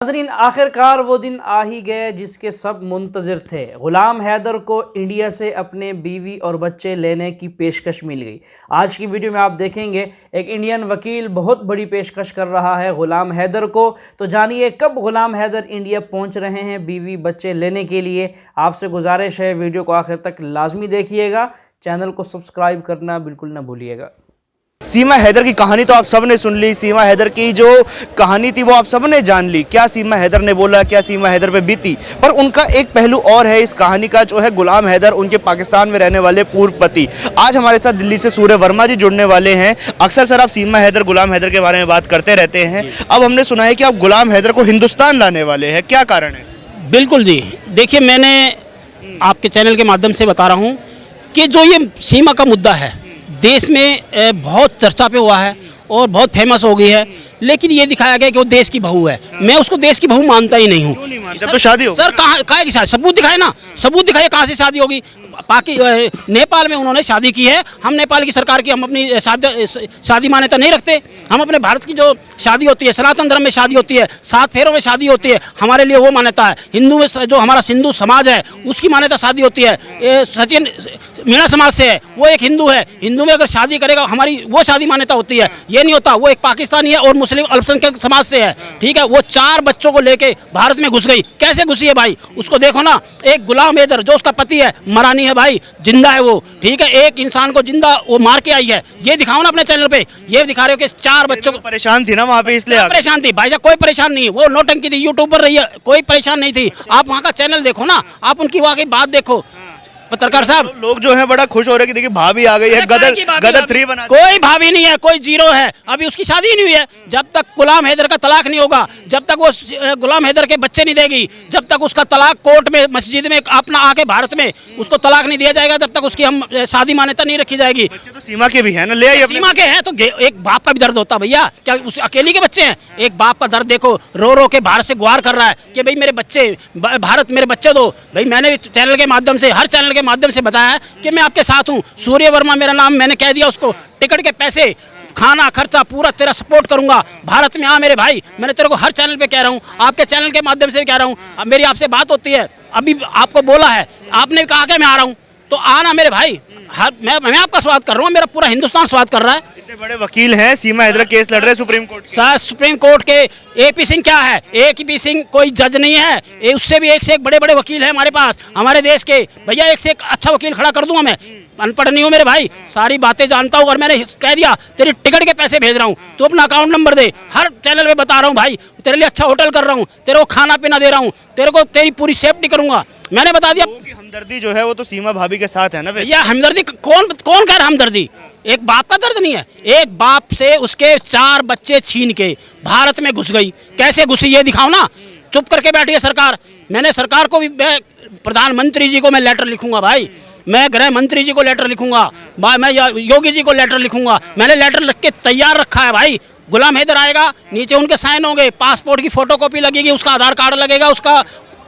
नाज़रीन, आखिरकार वो दिन आ ही गए जिसके सब मुंतज़िर थे। ग़ुलाम हैदर को इंडिया से अपने बीवी और बच्चे लेने की पेशकश मिल गई। आज की वीडियो में आप देखेंगे एक इंडियन वकील बहुत बड़ी पेशकश कर रहा है ग़ुलाम हैदर को। तो जानिए कब ग़ुलाम हैदर इंडिया पहुंच रहे हैं बीवी बच्चे लेने के लिए। आपसे गुजारिश है वीडियो को आखिर तक लाजमी देखिएगा, चैनल को सब्सक्राइब करना बिल्कुल ना भूलिएगा। सीमा हैदर की कहानी तो आप सबने सुन ली। सीमा हैदर की जो कहानी थी वो आप सबने जान ली। क्या सीमा हैदर ने बोला, क्या सीमा हैदर पे बीती, पर उनका एक पहलू और है इस कहानी का, जो है गुलाम हैदर, उनके पाकिस्तान में रहने वाले पूर्व पति। आज हमारे साथ दिल्ली से सूर्य वर्मा जी जुड़ने वाले हैं। अक्सर सर आप सीमा हैदर, गुलाम हैदर के बारे में बात करते रहते हैं। अब हमने सुना है कि आप गुलाम हैदर को हिंदुस्तान लाने वाले हैं, क्या कारण है? बिल्कुल जी, देखिए मैंने आपके चैनल के माध्यम से बता रहा हूँ कि जो ये सीमा का मुद्दा है देश में बहुत चर्चा पे हुआ है और बहुत फेमस हो गई है, लेकिन ये दिखाया गया कि वो देश की बहू है। मैं उसको देश की बहू मानता ही नहीं हूँ। क्यों नहीं मानते? तो शादी हो सर, कहाँ की शादी? सबूत दिखाए ना, सबूत दिखाइए कहाँ से शादी होगी। नेपाल में उन्होंने शादी की है। हम नेपाल की सरकार की हम अपनी शादी मान्यता नहीं रखते। हम अपने भारत की जो शादी होती है, सनातन धर्म में शादी होती है, 7 फेरों में शादी होती है, हमारे लिए वो मान्यता है। हिंदू में जो हमारा सिंधु समाज है उसकी मान्यता शादी होती है। सचिन मीणा समाज से है, वो एक हिंदू है। हिंदू में अगर शादी करेगा हमारी वो शादी मान्यता होती है। ये नहीं होता। वो एक पाकिस्तानी है और मुस्लिम अल्पसंख्यक समाज से है, ठीक है। वो 4 बच्चों को लेके भारत में घुस गई। कैसे घुसी है भाई? उसको देखो ना। एक गुलाम हैदर जो उसका पति है, मरानी है भाई, जिंदा है वो, ठीक है। एक इंसान को जिंदा वो मार के आई है। ये दिखाओ ना अपने चैनल पे। ये दिखा रहे हो कि 4 बच्चों को। परेशान थी ना वहाँ पे, इसलिए परेशान थी भाई साहब? कोई परेशान नहीं, वो नौटंकी थी, यूट्यूब पर रही है, कोई परेशान नहीं थी। आप वहाँ का चैनल देखो ना, आप उनकी वहाँ की बात देखो। पत्रकार साहब, लोग जो है बड़ा खुश हो रहे हैं कि देखिए भाभी आ गई है, गदर 3 बना। कोई भाभी नहीं है, कोई जीरो है। अभी उसकी शादी नहीं हुई है। जब तक गुलाम हैदर का तलाक नहीं होगा, जब तक वो गुलाम हैदर के बच्चे नहीं देगी, जब तक उसका तलाक कोर्ट में, मस्जिद में अपना आके भारत में उसको तलाक नहीं दिया जाएगा, तब तक उसकी हम शादी मान्यता नहीं रखी जाएगी। बच्चे तो सीमा के भी है ना, ले आइए। सीमा के हैं तो एक बाप का भी दर्द होता भैया। क्या उस अकेली के बच्चे हैं? एक बाप का दर्द देखो, रो रो के भारत से गुहार कर रहा है कि भाई मेरे बच्चे, भारत मेरे बच्चे दो। भाई मैंने चैनल के माध्यम से, हर चैनल के माध्यम से बताया कि मैं आपके साथ हूं। सूर्य वर्मा मेरा नाम, मैंने कह दिया उसको। टिकट के पैसे, खाना खर्चा पूरा तेरा सपोर्ट करूंगा। भारत में आ मेरे भाई। मैंने तेरे को हर चैनल पे कह रहा हूं, आपके चैनल के माध्यम से भी कह रहा हूं। अब मेरी आपसे बात होती है, अभी आपको बोला है, आपने कहा कि मैं आ रहा हूं, तो आना मेरे भाई। मैं आपका स्वागत कर रहा हूँ, मेरा पूरा हिंदुस्तान स्वागत कर रहा है। इतने बड़े वकील हैं, सीमा हैदर केस लड़ रहे हैं supreme court. Sir, supreme court के AP सिंह क्या है? AP सिंह कोई जज नहीं है। उससे भी एक से एक बड़े बड़े वकील हैं हमारे पास, हमारे देश के। भैया एक से एक अच्छा वकील खड़ा कर दूंगा मैं। अनपढ़ नहीं हूँ मेरे भाई, सारी बातें जानता हूँ। और मैंने कह दिया तेरी टिकट के पैसे भेज रहा हूँ, तो अपना अकाउंट नंबर दे। हर चैनल पे बता रहा हूँ भाई, तेरे लिए अच्छा होटल कर रहा हूँ, तेरे को खाना पीना दे रहा हूँ, तेरे को तेरी पूरी सेफ्टी करूंगा। मैंने बता दिया। हमदर्दी जो है वो तो सीमा भाभी के साथ है ना भैया। हमदर्दी कौन कह रहा है? हमदर्दी एक बाप का दर्द नहीं है? एक बाप से उसके 4 बच्चे छीन के भारत में घुस गई। कैसे घुसी ये दिखाओ ना। चुप करके बैठी है सरकार। मैंने सरकार को भी, प्रधानमंत्री जी को मैं लेटर लिखूंगा भाई, मैं गृह मंत्री जी को लेटर लिखूंगा, मैं योगी जी को लेटर लिखूंगा। मैंने लेटर लिख के तैयार रखा है भाई। गुलाम हैदर आएगा, नीचे उनके साइन होंगे, पासपोर्ट की फोटोकॉपी लगेगी, उसका आधार कार्ड लगेगा, उसका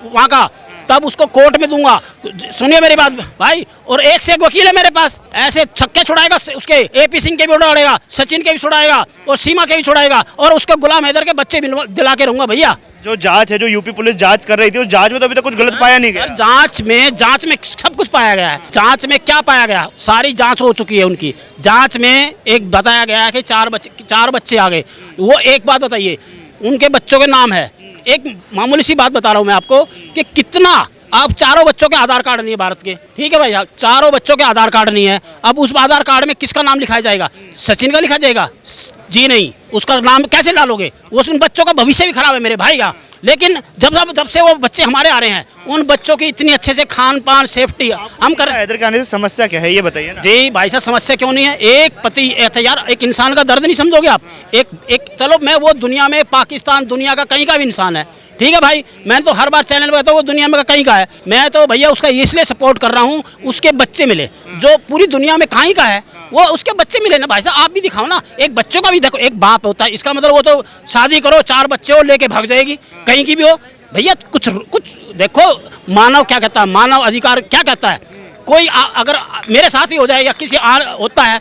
वहाँ का, तब उसको कोर्ट में दूंगा। सुनिए मेरी बात भाई। और एक से एक वकील है मेरे पास। ऐसे छक्के छुड़ाएगा, उसके AP सिंह के भी उड़ाएगा, सचिन के भी छुड़ाएगा और सीमा के भी छुड़ाएगा, और उसको गुलाम हैदर के बच्चे भी दिला के रहूंगा भैया। जो जांच है, जो यूपी पुलिस जांच कर रही थी, उस जांच में तो अभी तक कुछ गलत पाया नहीं गया। जांच में सब कुछ पाया गया है। जांच में क्या पाया गया? सारी जांच हो चुकी है उनकी। जांच में एक बताया गया है कि 4 बच्चे आ गए। वो एक बात बताइए, उनके बच्चों के नाम है। एक मामूली सी बात बता रहा हूँ मैं आपको कि कितना, आप 4 बच्चों के आधार कार्ड नहीं है भारत के, ठीक है भाई, 4 बच्चों के आधार कार्ड नहीं है। अब उस आधार कार्ड में किसका नाम लिखाया जाएगा? सचिन का लिखा जाएगा? जी नहीं। उसका नाम कैसे डालोगे? उन बच्चों का भविष्य भी खराब है मेरे भाई का। लेकिन जब से वो बच्चे हमारे आ रहे हैं, उन बच्चों की इतनी अच्छे से खान पान सेफ्टी हम कर। हैदर के आने से समस्या क्या है ये बताइए ना। जी भाई साहब, समस्या क्यों नहीं है? एक पति, अच्छा यार, एक इंसान का दर्द नहीं समझोगे आप? एक चलो, मैं वो दुनिया में, पाकिस्तान दुनिया का कहीं का भी इंसान है, ठीक है भाई। मैं तो हर बार चैनल पे कहता हूँ वो दुनिया में कहीं का है। मैं तो भैया उसका इसलिए सपोर्ट कर रहा हूँ, उसके बच्चे मिले। जो पूरी दुनिया में कहीं का है वो उसके बच्चे मिले ना भाई साहब। आप भी दिखाओ ना, एक बच्चों का भी देखो। एक बाप होता है, इसका मतलब वो तो शादी करो, 4 बच्चे हो, लेके भाग जाएगी कहीं की भी हो। भैया कुछ देखो, मानव क्या कहता है, मानव अधिकार क्या कहता है। कोई अगर मेरे साथ ही हो जाए या किसी होता है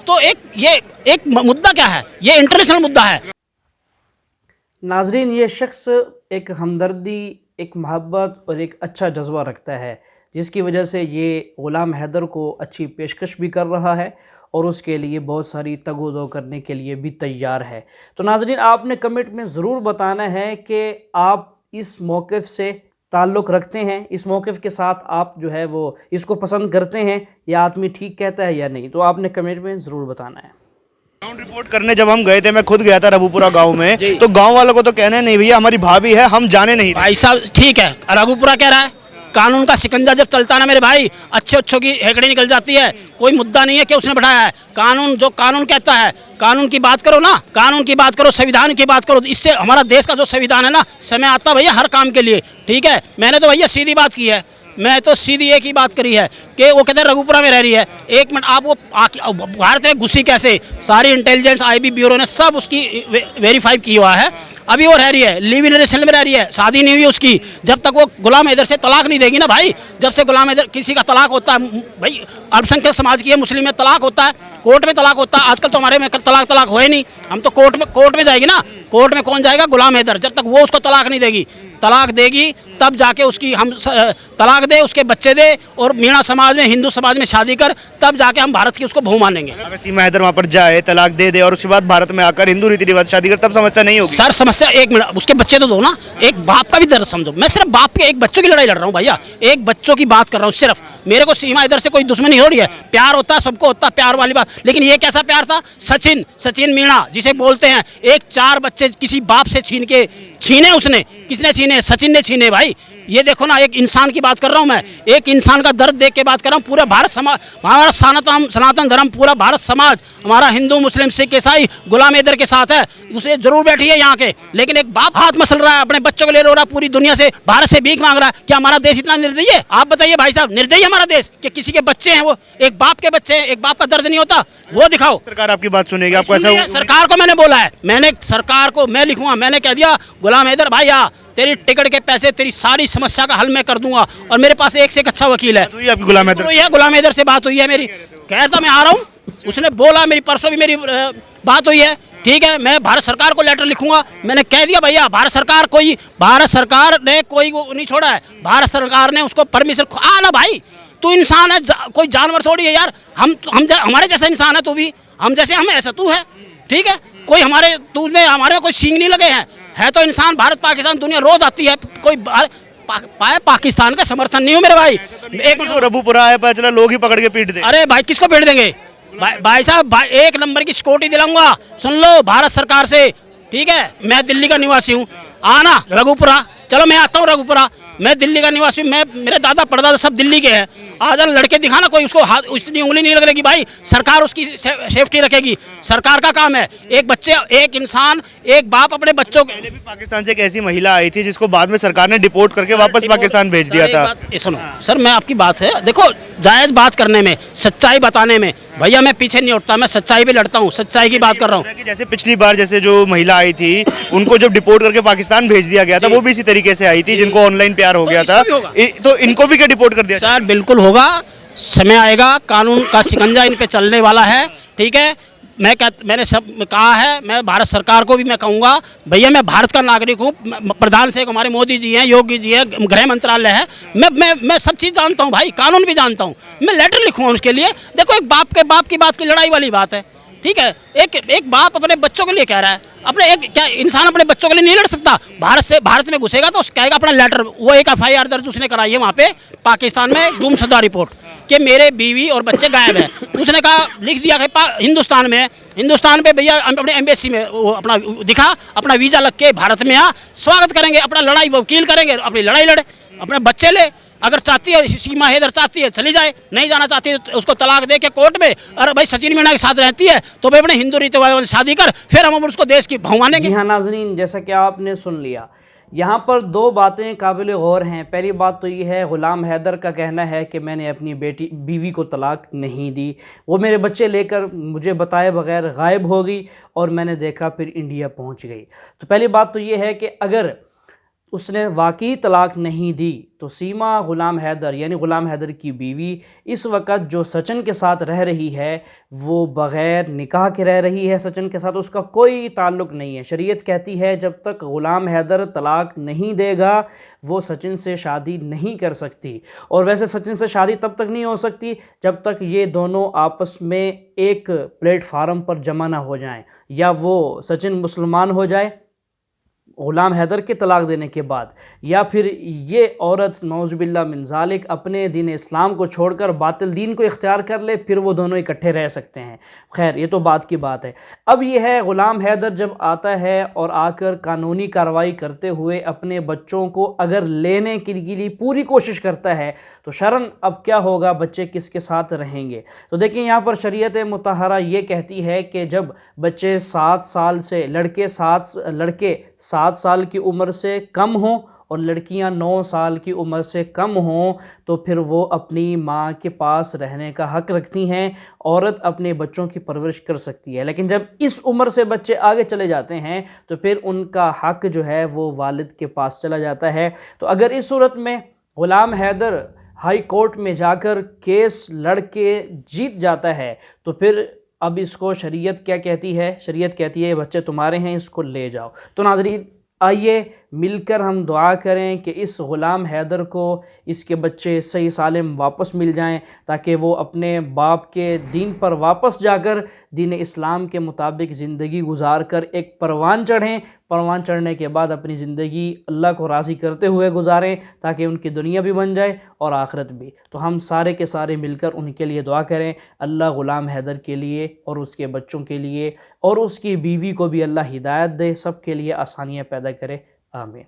तो ये एक मुद्दा क्या है? ये इंटरनेशनल मुद्दा है। नाजरीन, ये शख्स एक हमदर्दी, एक मोहब्बत और एक अच्छा जज्बा रखता है, जिसकी वजह से ये ग़ुलाम हैदर को अच्छी पेशकश भी कर रहा है और उसके लिए बहुत सारी तगो-दो करने के लिए भी तैयार है। तो नाजरीन, आपने कमेंट में ज़रूर बताना है कि आप इस मौक़िफ़ से ताल्लुक़ रखते हैं, इस मौक़िफ़ के साथ आप जो है वो इसको पसंद करते हैं, या आदमी ठीक कहता है या नहीं। तो आपने कमेंट में ज़रूर बताना है। ग्राउंड रिपोर्ट करने जब हम गए थे, मैं खुद गया था रघुपुरा गांव में, तो गांव वालों को तो कहना नहीं भैया हमारी भाभी है, हम जाने नहीं। भाई साहब ठीक है, रघुपुरा कह रहा है कानून का शिकंजा जब चलता है ना मेरे भाई, अच्छे अच्छों की हेकड़ी निकल जाती है। कोई मुद्दा नहीं है कि उसने बढ़ाया है। कानून जो कानून कहता है, कानून की बात करो ना, कानून की बात करो, संविधान की बात करो। इससे हमारा देश का जो संविधान है ना, समय आता भैया हर काम के लिए। ठीक है, मैंने तो भैया सीधी बात की है, मैं तो सीधी एक ही बात करी है कि वो कहते हैं रघुपुरा में रह रही है। एक मिनट, आप वो भारत में घुसी कैसे? सारी इंटेलिजेंस IB ब्यूरो ने सब उसकी वेरीफाई किया हुआ है। अभी वो रह रही है, लिव इन रिलेशन में रह रही है, शादी नहीं हुई उसकी। जब तक वो गुलाम हैदर से तलाक नहीं देगी ना भाई, जब से गुलाम हैदर किसी का तलाक होता है भाई, अल्पसंख्यक समाज की है, मुस्लिम में तलाक होता है, कोर्ट में तलाक होता है। आजकल तो हमारे में तलाक हो ही नहीं, हम तो कोर्ट में जाएगी ना। कोर्ट में कौन जाएगा? गुलाम हैदर। जब तक वो उसको तलाक नहीं देगी, तलाक देगी तब जाके उसकी हम तलाक दे, उसके बच्चे दे, और मीणा समाज में, हिंदू समाज में शादी कर, तब जाके हम भारत की उसको बहू मानेंगे। अगर सीमा हैदर वहाँ पर जाए, तलाक दे दे और उसके बाद भारत में आकर हिंदू रीति रिवाज शादी कर, तब समस्या नहीं होगी? सर समस्या, एक मिनट, उसके बच्चे तो दो ना। एक बाप का भी दर्द समझो। मैं सिर्फ बाप के एक बच्चों की लड़ाई लड़ रहा हूँ भैया, एक बच्चों की बात कर रहा हूँ सिर्फ। मेरे को सीमा हैदर से कोई दुश्मनी हो रही है, प्यार होता है, सबको होता है प्यार वाली बात। लेकिन ये कैसा प्यार था? सचिन मीणा जिसे बोलते हैं, एक 4 बच्चे किसी बाप से छीने उसने। किसने छीने? सचिन ने छीने भाई। ये देखो ना, एक इंसान की बात कर रहा हूँ मैं, एक इंसान का दर्द देख के बात कर रहा हूँ। पूरा भारत समाज, हमारा सनातन धर्म, पूरा भारत समाज, हमारा हिंदू मुस्लिम सिख ईसाई गुलाम हैदर के साथ है। उसे जरूर बैठी है यहाँ के, लेकिन एक बाप हाथ मसल रहा है, अपने बच्चों को ले रो रहा है, पूरी दुनिया से, भारत से भीख मांग रहा है। क्या हमारा देश इतना निर्दयी है? आप बताइए भाई साहब, निर्दयी हमारा देश कि किसी के बच्चे हैं, वो एक बाप के बच्चे हैं, एक बाप का दर्द नहीं होता? वो दिखाओ। सरकार आपकी बात सुनेगी? आपको ऐसा? सरकार को मैंने बोला है, मैंने सरकार को मैं लिखूंगा, मैंने कह दिया गुलाम हैदर भाई आ, तेरी टिकट के पैसे, तेरी सारी समस्या का हल मैं कर दूंगा। और मेरे पास एक से एक अच्छा वकील है। आपकी गुलाम हैदर से बात हुई है मेरी, कहता मैं आ रहा हूँ, उसने बोला, मेरी परसों भी मेरी बात हुई है। ठीक है, मैं भारत सरकार को लेटर लिखूंगा। मैंने कह दिया भैया, भारत सरकार ने कोई नहीं छोड़ा है, भारत सरकार ने उसको परमिशन आना। भाई तू इंसान है, कोई जानवर थोड़ी है यार। हम हमारे जैसा इंसान है तू भी, हम जैसे हम ऐसा तू है। ठीक है, कोई हमारे में कोई सींग नहीं लगे हैं, है तो इंसान। भारत पाकिस्तान दुनिया रोज आती है, कोई पाकिस्तान का समर्थन नहीं हो मेरे भाई। एक रघुपुरा है, पता चला लोग ही पकड़ के पीट दे। अरे भाई किसको पीट देंगे भाई साहब? एक नंबर की सिक्योरिटी दिलाऊंगा, सुन लो, भारत सरकार से। ठीक है, मैं दिल्ली का निवासी हूँ, आना रघुपुरा। चलो मैं आता हूँ रघुपुरा, मैं दिल्ली का निवासी हूँ, मेरे दादा परदादा सब दिल्ली के हैं। आधा लड़के दिखाना, कोई उसको हाथ इतनी उंगली नहीं लगेगी भाई। सरकार उसकी सेफ्टी रखेगी, सरकार का काम है। एक बच्चे, एक इंसान, एक बाप अपने बच्चों के। पहले भी पाकिस्तान से एक ऐसी महिला आई थी जिसको बाद में सरकार ने डिपोर्ट करके वापस पाकिस्तान भेज दिया था। सुनो सर, मैं आपकी बात है, देखो जायज बात करने में, सच्चाई बताने में भैया मैं पीछे नहीं उठता, मैं सच्चाई पे लड़ता हूँ, सच्चाई की बात कर रहा हूँ। जैसे पिछली बार जैसे जो महिला आई थी, उनको जब डिपोर्ट करके पाकिस्तान भेज दिया गया था, वो भी इसी तरीके से आई थी, जिनको ऑनलाइन प्यार हो गया था, तो इनको भी क्या डिपोर्ट कर दिया? सर बिल्कुल होगा, समय आएगा, कानून का शिकंजा इन पे चलने वाला है। ठीक है, मैंने सब कहा है, मैं भारत सरकार को भी मैं कहूँगा, भैया मैं भारत का नागरिक हूँ, प्रधान से हमारे मोदी जी हैं, योगी जी हैं, गृह मंत्रालय है, मैं सब चीज़ जानता हूँ भाई, कानून भी जानता हूँ। मैं लेटर लिखूँगा उसके लिए। देखो, एक बाप की बात की लड़ाई वाली बात है। ठीक है, एक बाप अपने बच्चों के लिए कह रहा है, अपने एक क्या इंसान अपने बच्चों के लिए नहीं लड़ सकता? भारत में घुसेगा तो कहेगा अपना लेटर, वो एक FIR दर्ज उसने कराई है वहाँ पे पाकिस्तान में, गुमशुदा रिपोर्ट कि मेरे बीवी और बच्चे गायब हैं। उसने कहा, लिख दिया कि हिंदुस्तान पे भैया अपने एम्बेसी में वो अपना दिखा, अपना वीज़ा लग के भारत में आ, स्वागत करेंगे, अपना लड़ाई वकील करेंगे, अपनी लड़ाई लड़े, अपने बच्चे ले। अगर चाहती है सीमा हैदर चाहती है चली जाए, नहीं जाना चाहती है तो उसको तलाक दे के कोर्ट में, अरे भाई सचिन मीणा के साथ रहती है तो भाई अपने हिंदू रीति रिवाज से शादी कर, फिर हम उसको देश की बहू मानेंगे। जी हाँ नाजरीन, जैसा कि आपने सुन लिया, यहाँ पर 2 बातें काबिल गौर हैं। पहली बात तो ये है, ग़ुलाम हैदर का कहना है कि मैंने अपनी बीवी को तलाक नहीं दी, वो मेरे बच्चे लेकर मुझे बताए बगैर गायब हो गई और मैंने देखा फिर इंडिया पहुँच गई। तो पहली बात तो ये है कि अगर उसने वाकई तलाक नहीं दी, तो सीमा ग़ुलाम हैदर यानी ग़ुलाम हैदर की बीवी इस वक्त जो सचिन के साथ रह रही है वो बग़ैर निकाह के रह रही है। सचिन के साथ उसका कोई ताल्लुक़ नहीं है। शरीयत कहती है जब तक ग़ुलाम हैदर तलाक नहीं देगा वो सचिन से शादी नहीं कर सकती। और वैसे सचिन से शादी तब तक नहीं हो सकती जब तक ये दोनों आपस में एक प्लेटफार्म पर जमा ना हो जाएं, या वो सचिन मुसलमान हो जाए ग़ुलाम हैदर के तलाक देने के बाद, या फिर ये औरत नौज़ुबिल्लाह मिन ज़ालिक अपने दीन इस्लाम को छोड़कर बातिल दीन को इख्तियार कर ले, फिर वो दोनों इकट्ठे रह सकते हैं। खैर ये तो बात की बात है। अब ये है ग़ुलाम हैदर जब आता है और आकर कानूनी कार्रवाई करते हुए अपने बच्चों को अगर लेने के लिए पूरी कोशिश करता है तो शरन अब क्या होगा, बच्चे किसके साथ रहेंगे। तो देखिए यहाँ पर शरीयत मुतहरा ये कहती है कि जब बच्चे 7 साल से लड़के 7 साल की उम्र से कम हों और लड़कियां 9 साल की उम्र से कम हों तो फिर वो अपनी माँ के पास रहने का हक़ रखती हैं। औरत अपने बच्चों की परवरिश कर सकती है, लेकिन जब इस उम्र से बच्चे आगे चले जाते हैं तो फिर उनका हक़ जो है वो वालिद के पास चला जाता है। तो अगर इस सूरत में ग़ुलाम हैदर हाई कोर्ट में जाकर केस लड़ के जीत जाता है तो फिर अब इसको शरीयत क्या कहती है, शरीयत कहती है बच्चे तुम्हारे हैं, इसको ले जाओ। तो नाज़रीन आइए मिलकर हम दुआ करें कि इस ग़ुलाम हैदर को इसके बच्चे सही सालिम वापस मिल जाएं, ताकि वो अपने बाप के दीन पर वापस जाकर दीन इस्लाम के मुताबिक ज़िंदगी गुजार कर एक परवान चढ़ें। परवान चढ़ने के बाद अपनी ज़िंदगी अल्लाह को राज़ी करते हुए गुजारें, ताकि उनकी दुनिया भी बन जाए और आखिरत भी। तो हम सारे के सारे मिलकर उनके लिए दुआ करें। अल्लाह ग़ुलाम हैदर के लिए और उसके बच्चों के लिए और उसकी बीवी को भी अल्लाह हिदायत दे, सब के लिए आसानियाँ पैदा करे। आमीन।